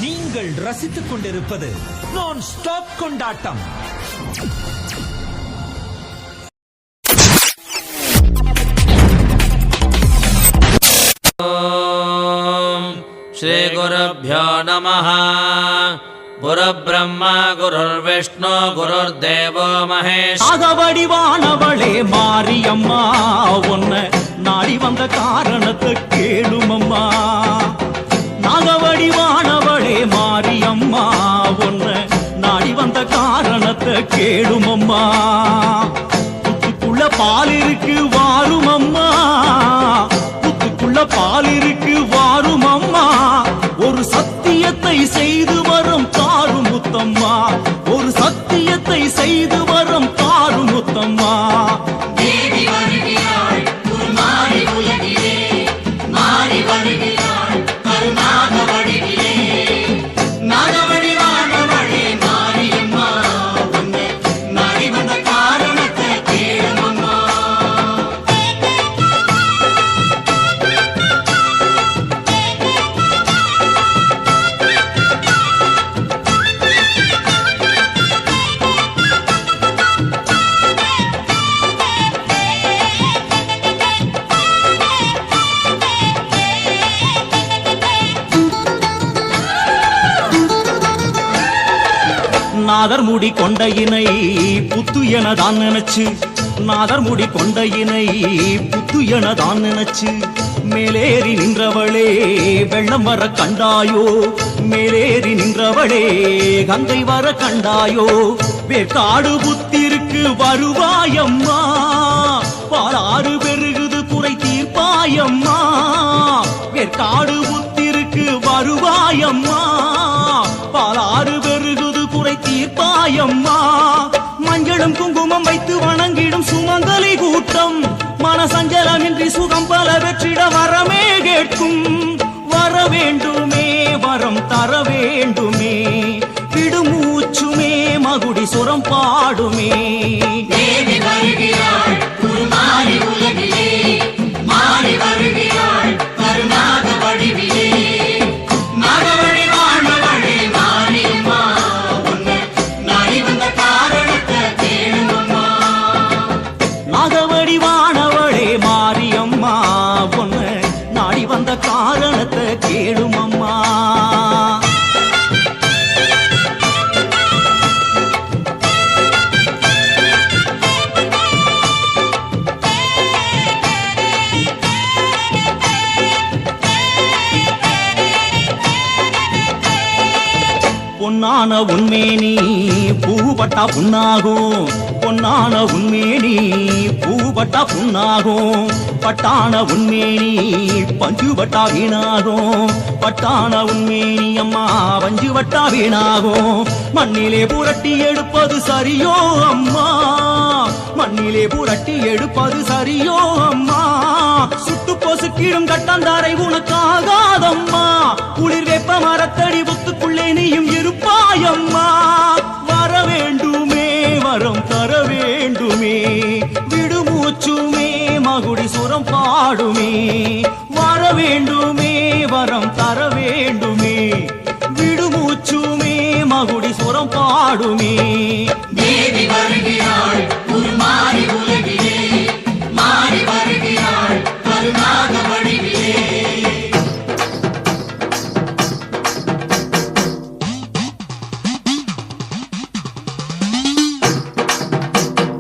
நீங்கள் ரசித்துக் கொண்டிருப்பது நான் ஸ்டாப் கொண்டாட்டம். ஸ்ரீ குருப்யோ நமஹ. குருப்ரம்மா குருர்விஷ்ணு குருர்தேவோ மகேஷ். அகவடிவானவளே மாரியம்மா, உன்ன நாடி வந்த காரணத்தை கேளுமம்மா. நாகவடிவானவளே மாரியம்மா, உன்ன நாடி வந்த காரணத்தை கேளுமம்மா. புத்துக்குள்ள பால் இருக்கு வாருமம்மா, புத்துக்குள்ள பால் இருக்கு வாருமம்மா. ஒரு சத்தியத்தை செய்து வரும் தாருமுத்தம்மா, ஒரு சத்தியத்தை செய்து வரும் தாருமுத்தம்மா. தேவி வருகிறாள் மாறி உலகிலே, மாறி வருகிறாள் கருணாக வடிவிலே. நாகவடிவானவளே மாரியம்மா, உன்னை நாடி வந்த காரணத்தை கேளுமம்மா. நாதர் முடி கொண்ட இணை புத்து எனதான் நினைச்சு, நாதர் முடி கொண்ட இணை புத்து எனதான் நினைச்சு. மேலேறி நின்றவளே வெள்ளம் வர கண்டாயோ, மேலேறி நின்றவளே கங்கை வர கண்டாயோ. வேற்காடு புத்திருக்கு வருவாயம்மா, பாலாறு பெருகுது குறை தீர்ப்பாயம்மா. வேற்காடு புத்திருக்கு வருவாயம்மா, பாலாறு பெருகுது குறை தீர்ப்பாயம்மா. மஞ்சளும் குங்குமம் வைத்து வணங்கிடும் சுமங்கலி கூட்டம், மனசஞ்சலமின்றி சுகம் பல வெற்றிட வரமே கேட்கும். வர வேண்டுமே வரம் தர வேண்டுமே, விடுமூச்சுமே மகுடி சுரம் பாடுமே. தேவி வருகிறாள் மாறி உலகிலே, மாறி வருகிறாள் கருணாக வடிவிலே. நாகவடிவானவளே மாரியம்மா, உன்னை நாடி வந்த காரணத்தை கேளுமம்மா. நாகவடிவானவளே மாரியம்மா, உன்ன நாடி வந்த காரணத்தை கேளுமம்மா. பொன்னான உன்மேனி பூபட்டா புண்ணாகும், பொன்னான உன்மேனி பூபட்டா புண்ணாகும். பட்டான உன்மேனி பஞ்சுபட்டா வீணாகும், பட்டான உன்மேனி அம்மா பஞ்சுபட்டா வீணாகும். மண்ணிலே புரட்டி எடுப்பது சரியோ அம்மா, மண்ணிலே புரட்டி எடுப்பது சரியோ அம்மா. சுட்டு பொசுக்கிடும் கட்டாந்தாரை உனக்காகாதம்மா, குளிர் வெப்ப மரத்தடி புத்துக்குள்ளே நீயும் இருப்பாயம்மா. வர வேண்டுமே வரம் தர வேண்டுமே, விடுமூச்சுமே மகுடி சுரம் பாடுமே. வர வேண்டுமே வரம் தர வேண்டுமே, விடுமூச்சுமே மகுடி சுரம் பாடுமே.